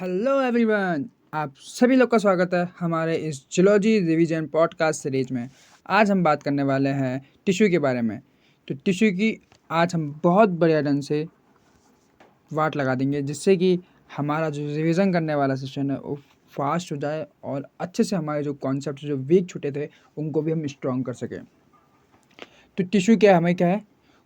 Hello everyone, आप सभी लोग का स्वागत है हमारे इस जियोलॉजी रिवीजन पॉडकास्ट सीरीज में। आज हम बात करने वाले हैं टिश्यू के बारे में। तो टिश्यू की आज हम बहुत बढ़िया ढंग से वाट लगा देंगे, जिससे कि हमारा जो रिवीजन करने वाला सेशन है वो फास्ट हो जाए और अच्छे से हमारे जो कॉन्सेप्ट जो वीक छूटे थे उनको भी हम स्ट्रॉन्ग कर सकें। तो टिश्यू क्या है,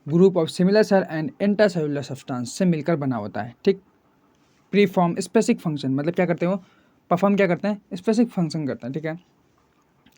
group of similar cell and intercellular substance से मिलकर बना होता है। ठीक, प्री फॉर्म स्पेसिफिक फंक्शन मतलब क्या करते हो, परफॉर्म क्या करते हैं, स्पेसिफिक फंक्शन करते हैं। ठीक है,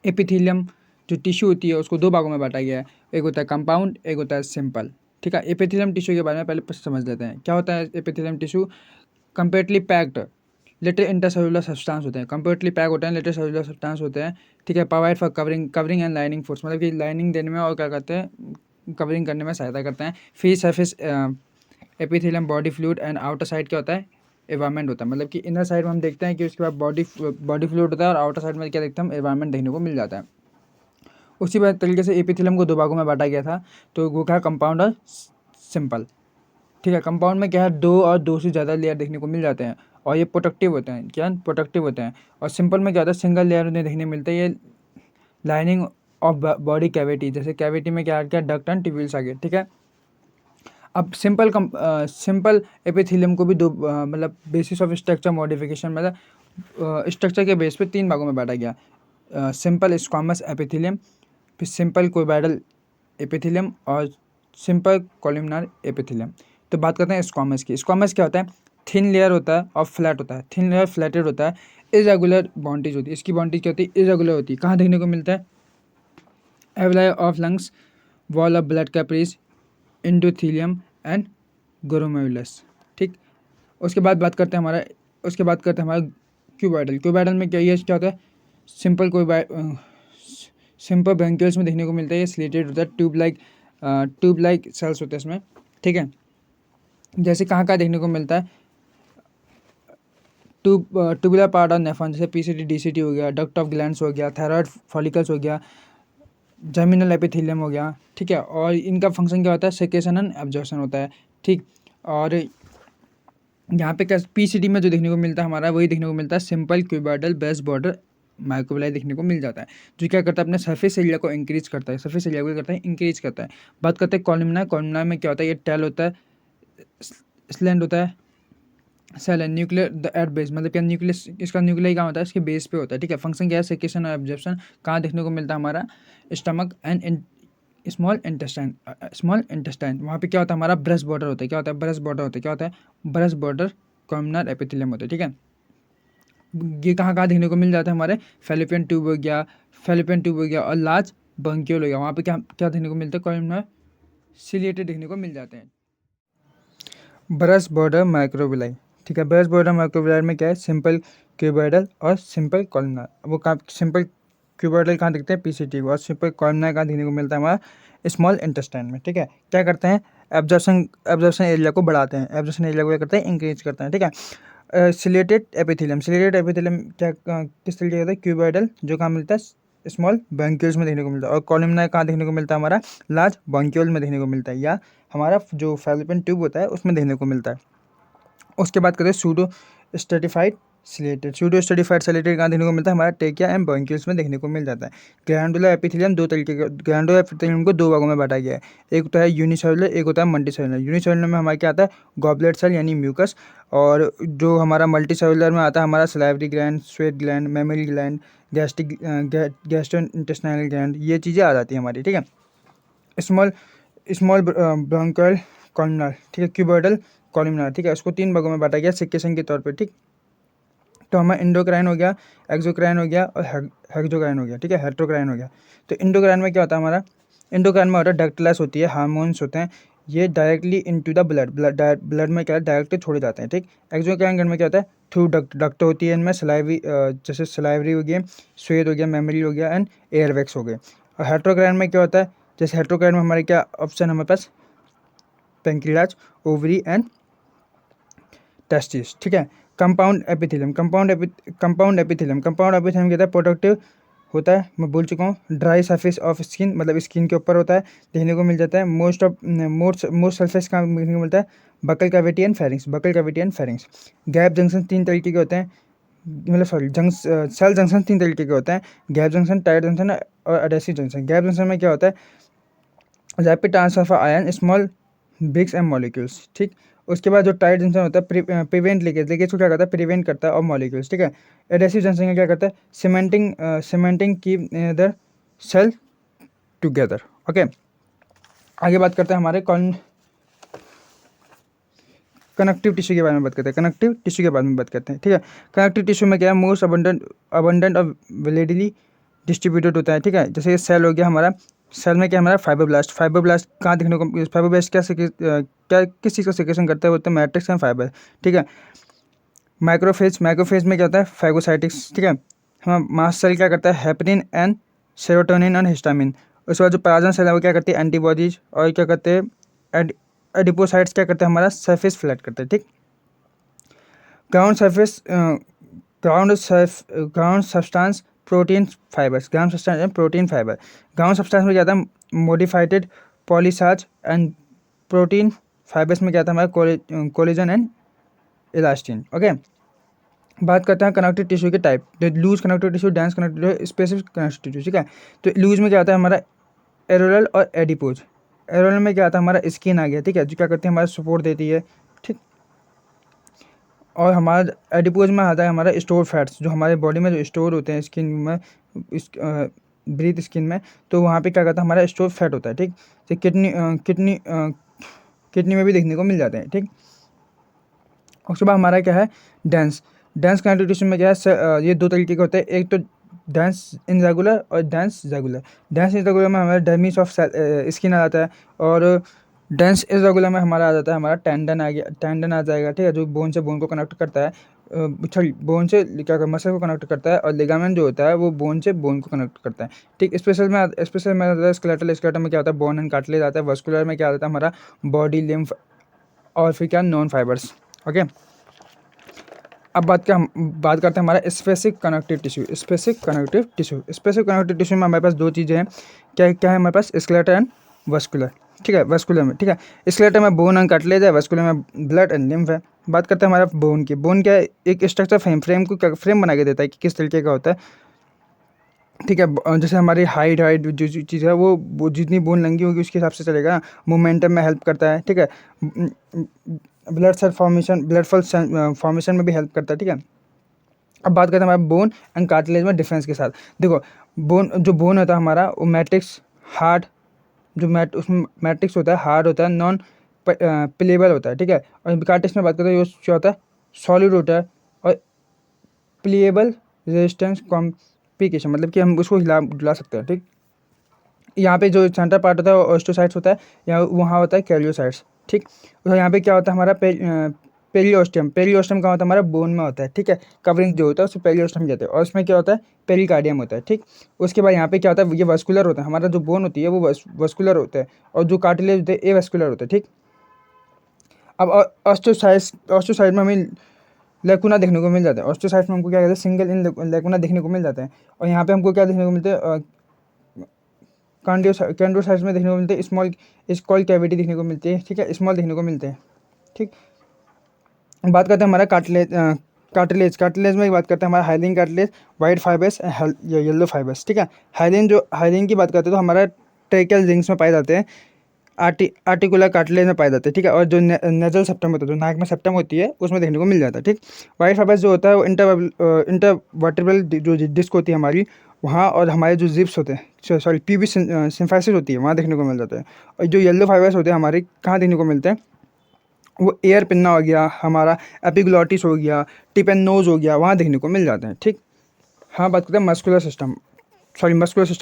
एपिथेलियम जो टिश्यू होती है उसको दो भागों में बांटा गया है, एक होता है कंपाउंड, एक होता है सिंपल। ठीक है, एपिथेलियम टिश्यू के बारे में पहले समझ लेते हैं। क्या होता है epithelium tissue? Comparatively packed letter intercellular substance होते हैं, कंपेरेटली पैक होते हैं, लेटर सेलुलर सब्सटेंस होते हैं। ठीक है, provide for covering and lining force, मतलब कि लाइनिंग देने में और क्या करते हैं, कवरिंग करने में सहायता करते हैं। Free surface epithelium body fluid and outer side क्या होता है, एनवायरमेंट होता है। मतलब कि इनर साइड में हम देखते हैं कि उसके बाद बॉडी फ्लूइड होता है और आउटर साइड में क्या देखते हैं, हम एनवायरमेंट देखने को मिल जाता है। उसी तरीके से एपिथेलियम को दो भागों में बांटा गया था, तो वो क्या, कंपाउंड और सिंपल। ठीक है, कंपाउंड में क्या है, दो और दो से ज़्यादा लेयर देखने को मिल जाते हैं और ये प्रोटेक्टिव होते हैं। क्या प्रोटेक्टिव होते हैं। और सिंपल में क्या होता है, सिंगल लेयर उन्हें देखने मिलता है। ये लाइनिंग ऑफ बॉडी कैविटी, जैसे कैविटी में क्या क्या डक्ट एंड ट्यूब्यूल्स आ गए। ठीक है, अब सिंपल एपिथेलियम को भी दो मतलब बेसिस ऑफ स्ट्रक्चर मॉडिफिकेशन, मतलब स्ट्रक्चर के बेस पे तीन भागों में बांटा गया। सिंपल स्क्वामस एपिथेलियम, फिर सिंपल कोइबाइडल एपिथेलियम और सिंपल कॉलमनार एपिथेलियम। तो बात करते हैं स्क्वामस की। स्क्वामस क्या होता है, थिन लेयर होता है और फ्लैट होता है। थिन लेयर फ्लैटेड होता है, इरेगुलर बाउंड्रीज होती है। इसकी बाउंड्रीज क्या होती है, इरेगुलर होती है। कहाँ देखने को मिलता है, alveoli of lungs, wall of blood capillaries, endothelium and glomerulus. ठीक, उसके बाद करते हैं हमारा क्यूबॉइडल। क्यूबॉइडल में क्या होता है, सिंपल ब्रैंक्यूल्स में देखने को मिलता है। ये स्लेटेड होता है, ट्यूब लाइक सेल्स होते हैं इसमें। ठीक है, जैसे कहाँ देखने को मिलता है, ट्यूबुलर पार्ट और नेफ्रॉन, जैसे पीसीटी डीसीटी हो गया, डक्ट ऑफ ग्लैंड्स हो गया, थायराइड फॉलिकल्स हो गया, जर्मिनल एपिथेलियम हो गया। ठीक है, और इनका फंक्शन क्या होता है, सेक्रेशन एंड एब्जॉर्प्शन होता है। ठीक, और यहाँ पे क्या पीसीटी में जो देखने को मिलता है हमारा, वही देखने को मिलता है simple cuboidal base border microvilli देखने को मिल जाता है, जो क्या करता है, अपने सरफेस एरिया को इंक्रीज करता है। सरफेस एरिया को करता है, इंक्रीज करता है। बात करते हैं कॉलमनार। कॉलमनार में क्या होता है, ये टेल होता है, स्लैंड होता है, सेल है, न्यूक्लियर द एट बेस, मतलब क्या न्यूक्लियस, इसका न्यूक्लियर कहाँ होता है, इसके बेस पे होता है। ठीक है, फंक्शन क्या है, सेक्रेशन और एब्जॉर्प्शन। कहाँ देखने को मिलता है हमारा, स्टमक एंड स्मॉल इंटेस्टाइन। वहाँ पे क्या होता है हमारा, ब्रेस्ट बॉर्डर होता है। क्या होता है, ब्रेस्ट बॉर्डर होता है। क्या होता है, ब्रेस्ट बॉर्डर कॉलमनार एपिथेलियम होता है। ठीक है, ये कहाँ देखने को मिल जाता है हमारे, फैलोपियन ट्यूब हो गया और लार्ज ब्रोंकियोल हो गया। वहाँ पे क्या क्या देखने को मिलता है, कॉलमनार सिलिएटेड देखने को मिल जाते हैं। Breast border microvilli. ठीक है, ब्रेस्ट बॉर्डर माइक्रोविलाई में क्या है, सिंपल क्यूबॉइडल और सिंपल कॉलमनार। वो कहाँ, सिंपल क्यूबॉइडल कहाँ दिखते हैं, पीसीटी, और सिंपल कॉलमनार कहाँ देखने को मिलता है हमारा, स्मॉल इंटेस्टाइन में। ठीक है, क्या करते हैं, एब्जॉर्प्शन एरिया को बढ़ाते हैं, एब्जॉर्प्शन एरिया को क्या करते हैं, इंक्रीज करते हैं। ठीक है, सिलेटेड एपिथेलियम क्या किस तरीके का होता है, क्यूबॉइडल, जो कहाँ मिलता है, स्मॉल ब्रोंकियोल्स में देखने को मिलता है। और कॉलमनार कहाँ देखने को मिलता है हमारा, लार्ज ब्रोंकियोल में देखने को मिलता है, या हमारा जो फैलोपियन ट्यूब होता है उसमें देखने को मिलता है। उसके बाद करते हैं सूडो स्ट्रेटिफाइड सिलेटेड कहाँ देखने को मिलता है, हमारा टेकिया एंड ब्रोंकियल्स में देखने को मिल जाता है। ग्लैंडुलर एपिथेलियम दो तरीके का, ग्लैंडुलर एपिथेलियम को दो भागों में बांटा गया है, एक होता है यूनिसेलुलर, एक होता है मल्टीसेलुलर। यूनिसेलुलर में हमारा क्या आता है, गॉबलेट सेल यानी म्यूकस, और जो हमारा मल्टीसेलुलर में आता है हमारा salivary gland, sweat gland, memory gland, gastrointestinal gland, ये चीज़ें आ जाती है हमारी। ठीक है, स्मॉल स्मॉल ब्रोंकियल कॉलमनार। ठीक है, क्यूबॉइडल कॉलमनार। ठीक है, उसको तीन भागों में बांटा गया सेक्रेशन के तौर पे। ठीक, तो हमारा इंडोक्राइन हो गया, एक्सोक्राइन हो गया और हेक्सोक्राइन हो गया। ठीक है, हेट्रोक्राइन हो गया। तो इंडोक्राइन में क्या होता है हमारा, इंडोक्राइन में होता है डक्टलेस होती है, हार्मोन्स होते हैं, ये डायरेक्टली इनटू द ब्लड में क्या है, डायरेक्टली छोड़े जाते हैं। ठीक, एक्सोक्राइन में क्या होता है, थ्रू डक्ट होती है इनमें, जैसे सलाइवरी हो गया, स्वेद हो गया, मेमोरी हो गया एंड एयरवैक्स हो गए। और हेट्रोक्राइन में क्या होता है, जैसे हेट्रोक्राइन में हमारे क्या ऑप्शन हमारे पास, पेंक्रियाज, ओवरी एंड टेस्टिस। ठीक है, कंपाउंड एपिथेलियम क्या था, प्रोडक्टिव होता है, मैं बोल चुका हूँ। ड्राई सरफेस ऑफ स्किन, मतलब स्किन के ऊपर होता है, देखने को मिल जाता है। मोस्ट सरफेस कहाँ देखने को मिलता है? Buccal cavity and pharynx, buccal cavity and pharynx. Gap junction 3 तरीके के होते हैं, मतलब सॉरी सेल जंक्शन 3 तरीके के होते हैं, गैप जंक्शन, टाइट जंक्शन और एडेसिव जंक्शन। गैप जंक्शन में क्या होता है? Rapid transfer of ion, small bricks and molecules, ठीक। उसके बाद जो टाइट जंक्शन होता है प्रिवेंट लीकेज को क्या करता है? प्रिवेंट करता है और मॉलिक्यूल्स, ठीक है। एडेसिव जंक्शन क्या करता है? Cementing keep the cell together, okay. आगे बात करते हैं हमारे कनेक्टिव टिश्यू के बारे में बात करते हैं, कनेक्टिव टिश्यू के बारे में बात करते हैं, ठीक है। कनेक्टिव टिश्यू में क्या है? मोस्ट अबंडेंट और वेलिडली डिस्ट्रीब्यूटेड होता है, ठीक है। जैसे सेल हो गया हमारा, सेल में क्या हमारा? फाइब्रोब्लास्ट कहाँ देखने को? फाइब्रोब्लास्ट क्या किस चीज़ का सिक्रेशन करता है? वो होता है मैट्रिक्स एंड फाइबर, ठीक है। माइक्रोफेज में क्या होता है? फैगोसाइटिक्स, ठीक है। हाँ, मास्ट सेल क्या करता है? हेपेरिन एंड सेरोटोनिन और हिस्टामिन। उसके बाद जो प्लाज्मा सेल है वो क्या करती है? एंटीबॉडीज, और क्या करते हैं? एडिपोसाइट्स क्या करते हैं? हमारा सरफेस फ्लैट करते हैं, ठीक। Ground surface ground substance protein fibres, ground substance and protein fibre. Ground substance में क्या था? मॉडिफाइड पॉलीसाच एंड प्रोटीन फाइबर्स में क्या था? हमारा कोलेजन एंड इलास्टिन, ओके। बात करते हैं कनेक्टिव टिश्यू के टाइप, जो loose connective tissue, dense connective tissue, specific connective tissue, ठीक है। तो लूज में क्या आता है? हमारा एरोरल और एडिपोज। एरोरल में क्या आता है? हमारा स्किन आ गया, ठीक है, जो क्या करती है? हमारा सपोर्ट देती है, ठीक। और हमारा एडिपोज में आता है हमारा स्टोर फैट्स, जो हमारे बॉडी में जो स्टोर होते हैं स्किन में, इस ब्रीथ स्किन में, तो वहाँ पे क्या करता है? हमारा स्टोर फैट होता है, ठीक। तो किडनी में भी देखने को मिल जाते हैं, ठीक। उसके बाद हमारा क्या है? डेंस कनेक्टिव टिश्यू में क्या है? ये 2 तरीके के होते हैं, एक तो डेंस इनरेगुलर और डेंस रेगुलर। डेंस इनरेगुलर में हमारा डर्मिस ऑफ स्किन आ जाता है, और डेंस इरेगुलर में हमारा आ जाता है हमारा टेंडन आ गया, टेंडन आ जाएगा, ठीक है, जो बोन से बोन को कनेक्ट करता है, सॉरी बोन से क्या मसल को कनेक्ट करता है, और लिगामेंट जो होता है वो बोन से बोन को कनेक्ट करता है, ठीक। स्पेशल में आता है स्केलेटल में क्या होता है? बोन एंड कार्टिलेज आता है। वस्कुलर में क्या आता है? हमारा बॉडी लिम्फ, और फिर क्या? Non fibres, okay. अब बात करते हैं हमारा specific connective tissue. Specific connective tissue में हमारे पास 2 चीज़ें हैं, क्या है हमारे पास? स्केलेटल एंड वस्कुलर, ठीक है। वस्कुलर में, ठीक है, स्केलेटल में बोन एंड कार्टिलेज है, वस्कुलर में ब्लड एंड लिम्फ है। बात करते हैं हमारा बोन की। बोन क्या है? एक स्ट्रक्चर फ्रेम को क्या फ्रेम बना के देता है कि किस तरीके का होता है, ठीक है। जैसे हमारी हाइट जो चीज़ है वो जितनी बोन लंबी होगी उसके हिसाब से चलेगा, मोमेंटम में हेल्प करता है, ठीक है। ब्लड फॉर्मेशन में भी हेल्प करता है, ठीक है। अब बात करते हैं हमारे बोन एंड कार्टिलेज में डिफरेंस के साथ। देखो, बोन होता है हमारा, वो मैट्रिक्स हार्ड, उसमें मैट्रिक्स होता है, हार्ड होता है, नॉन प्लेबल होता है, ठीक है। और कार्टिलेज में बात करते हैं, वो क्या होता है? सॉलिड होता है और प्लेबल, रेजिस्टेंस कॉम्प्लिकेशन, मतलब कि हम उसको हिला डुला सकते हैं, ठीक। यहाँ पे जो सेंटर पार्ट होता है वो ओस्टोसाइट्स होता है, या वहाँ होता है कैरियोसाइट्स, ठीक। तो यहाँ पे क्या होता है? हमारा पेरियोस्टम कहाँ होता है? हमारा बोन में होता है, ठीक है। कवरिंग जो होता है उसको पेरियोस्टम कहते हैं, और उसमें क्या होता है? पेरिकार्डियम होता है, ठीक। उसके बाद यहाँ पे क्या होता है? ये वस्कुलर होता है, हमारा जो बोन होती है वो वस्कुलर होता है, और जो कार्टिलेज होते हैं ए वस्कुलर होता है, ठीक। अब ऑस्टोसाइड में हमें लेकुना देखने को मिल जाता है। ऑस्टोसाइड में हमको क्या कहते हैं? सिंगल इन लेकुना देखने को मिल जाता है। और यहाँ पे हमको क्या देखने को मिलते हैं? कैंड्रोसाइट्स में देखने को मिलते हैं स्मॉल कैविटी देखने को मिलती है, ठीक है, स्मॉल देखने को मिलते हैं, ठीक। बात करते हैं हमारा कार्टिलेज में बात करते हैं हमारा hyaline cartilage, white fibres, yellow fibres, ठीक है। हाइलिन की बात करते हैं तो हमारा ट्रेकियल रिंग्स में पाए जाते हैं, आर्टिकुलर कार्टिलेज में पाए जाते हैं, ठीक है। और जो नेजल सेप्टम होता है, जो नाक में सेप्टम होती है, उसमें देखने को मिल जाता है, ठीक। वाइट फाइबर्स जो होता है वो इंटरवर्टिब्रल जो डिस्क होती है हमारी, वहाँ, और हमारे जो जिप्स होते हैं, सॉरी पीवी सिम्फाइसिस होती है, वहाँ देखने को मिल जाता है। और जो येलो फाइबर्स होते हैं हमारे, कहाँ देखने को मिलते हैं? वो एयर पिन्ना हो गया हमारा, एपिग्लॉटिस हो गया, टिप एंड नोज हो गया, वहाँ देखने को मिल जाते हैं, ठीक। हाँ, बात करते हैं मस्कुलर सिस्टम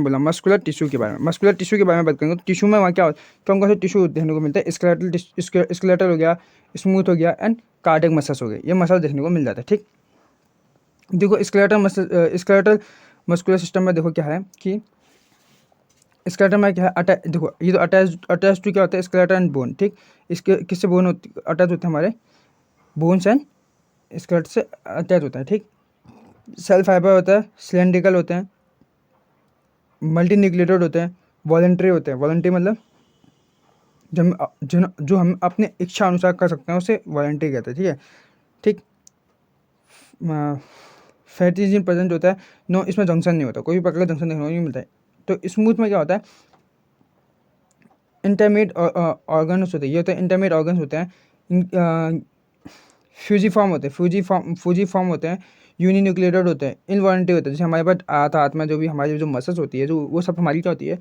बोला, मस्कुलर टिश्यू के बारे में। मस्कुलर टिश्यू के बारे में बात करेंगे तो टिश्यू में वहाँ क्या कौन कौन से टिश्यू देखने को मिलते हैं? स्केलेटल हो गया, स्मूथ हो गया, एंड कार्डियक मसल्स हो गए, ये मसल देखने को मिल जाता है, ठीक। देखो स्केलेटल मस्कुलर सिस्टम में देखो क्या है कि स्केलेटन में क्या है? देखो, ये तो अटैच टू क्या होता है? स्केलेटन एंड बोन, ठीक। इसके किससे बोन अटैच होते हैं? हमारे बोन्स एंड स्केलेटन से अटैच होता है, ठीक। सेल फाइबर होता है, सिलेंड्रिकल होते हैं, मल्टी न्यूक्लिएटेड होते हैं, वॉलंटरी होते हैं। वॉलंटरी मतलब जो हम अपने इच्छा अनुसार कर सकते हैं उसे वॉलंटरी कहते हैं, ठीक है। ठीक, फैटी रीजन प्रेजेंट होता है, नो इसमें जंक्शन नहीं होता, कोई भी प्रकार का जंक्शन देखने को नहीं मिलता है। तो स्मूथ में क्या होता है, इंटरमीडिएट ऑर्गन्स होते हैं, ये होते हैं इंटरमीडिएट ऑर्गन्स होते हैं, फ्यूजीफॉर्म होते हैं, फ्यूजीफॉर्म होते हैं, यूनिन्यूक्लिएटेड होते हैं, इनवॉलंटरी होते हैं। जैसे हमारे पास हाथ में जो भी हमारी जो मसल्स होती है, जो वो सब हमारी क्या होती है,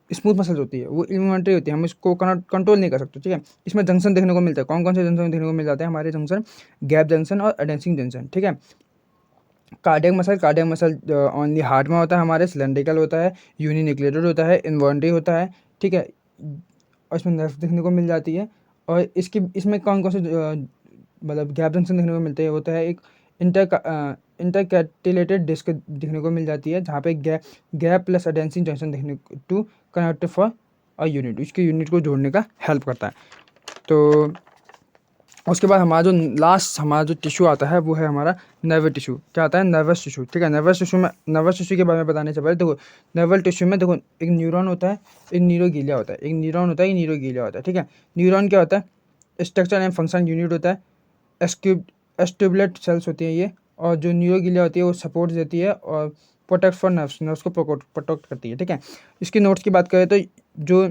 स्मूथ मसल्स होती है, वो इनवॉलंटरी होती है, हम इसको कंट्रोल नहीं कर सकते, ठीक है। इसमें जंक्शन देखने को मिलता है, कौन कौन से जंक्शन देखने को मिल जाते हैं हमारे जंक्शन, गैप जंक्शन और एडेंसिंग जंक्शन, ठीक है। कार्डियक मसल ओनली हार्ट में होता है हमारे, सिलेंड्रिकल होता है, यूनिन्यूक्लिएटेड होता है, इनवॉलंटरी होता है, ठीक है। और इसमें नर्व देखने को मिल जाती है। और इसमें कौन कौन से मतलब गैप जंक्शन देखने को मिलते हैं, होता है एक इंटरकैटिलेटेड डिस्क देखने को मिल जाती है, जहाँ पे गैप प्लस एडेंसिंग जंक्शन देखने को to connect for a unit, इसके यूनिट को जोड़ने का हेल्प करता है। तो उसके बाद हमारा जो टिश्यू आता है वो है हमारा नर्व टिश्यू। क्या आता है, नर्वस टिश्यू, ठीक है। नर्वस टिश्यू के बारे में बताने से पहले देखो, नर्वल टिश्यू में देखो एक न्यूरॉन होता है, एक न्यूरोग्लिया होता है, एक न्यूरॉन होता है, एक न्यूरोग्लिया होता है, ठीक है। न्यूरॉन क्या होता है, स्ट्रक्चर एंड फंक्शन यूनिट होता है, एस्ट्यूबलेट सेल्स होती है ये, और जो न्यूरोग्लिया होती है वो सपोर्ट देती है और प्रोटेक्ट फॉर नर्व्स को प्रोटेक्ट करती है, ठीक है। इसकी नोट्स की बात करें तो जो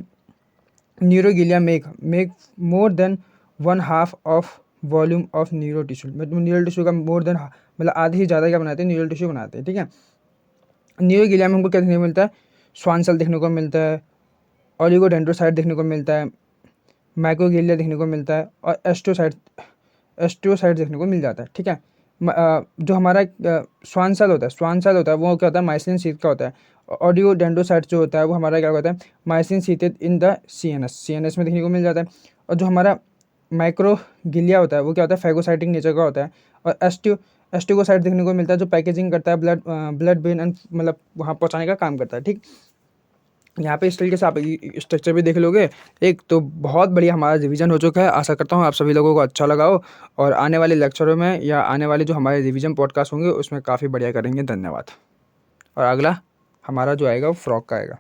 neuroglia make more than 1/2 of volume of neuro tissue, मतलब न्यूरल टिश्यू का मोर देन मतलब आधे ही ज़्यादा क्या बनाते हैं, न्यूरल टिश्यू बनाते हैं, ठीक है। न्यूरोग्लिया में हमको क्या देखने को मिलता है, स्वान सेल देखने को मिलता है, ओलिगोडेंड्रोसाइट देखने को मिलता है, माइक्रोग्लिया देखने को मिलता है, और एस्ट्रोसाइट देखने को मिल जाता है, ठीक है। जो हमारा स्वान सेल होता है वो क्या होता है, माइसिन शीथ का होता है। ओलिगोडेंड्रोसाइट जो होता है वो हमारा क्या होता है, माइसिन शीथेड इन द सीएनएस में देखने को मिल जाता है। और जो हमारा माइक्रोग्लिया होता है वो क्या होता है, फैगोसाइटिक नेचर का होता है। और एस्टिकोसाइट देखने को मिलता है, जो पैकेजिंग करता है ब्लड ब्रेन एंड मतलब वहाँ पहुँचाने का काम करता है, ठीक। यहाँ पे इस तरीके से आप स्ट्रक्चर भी देख लोगे एक, तो बहुत बढ़िया हमारा रिवीजन हो चुका है। आशा करता हूँ आप सभी लोगों को अच्छा लगा हो, और आने वाले लेक्चरों में या आने वाले जो हमारे रिवीजन पॉडकास्ट होंगे उसमें काफ़ी बढ़िया करेंगे। धन्यवाद। और अगला हमारा जो आएगा वो फ्रॉक का आएगा।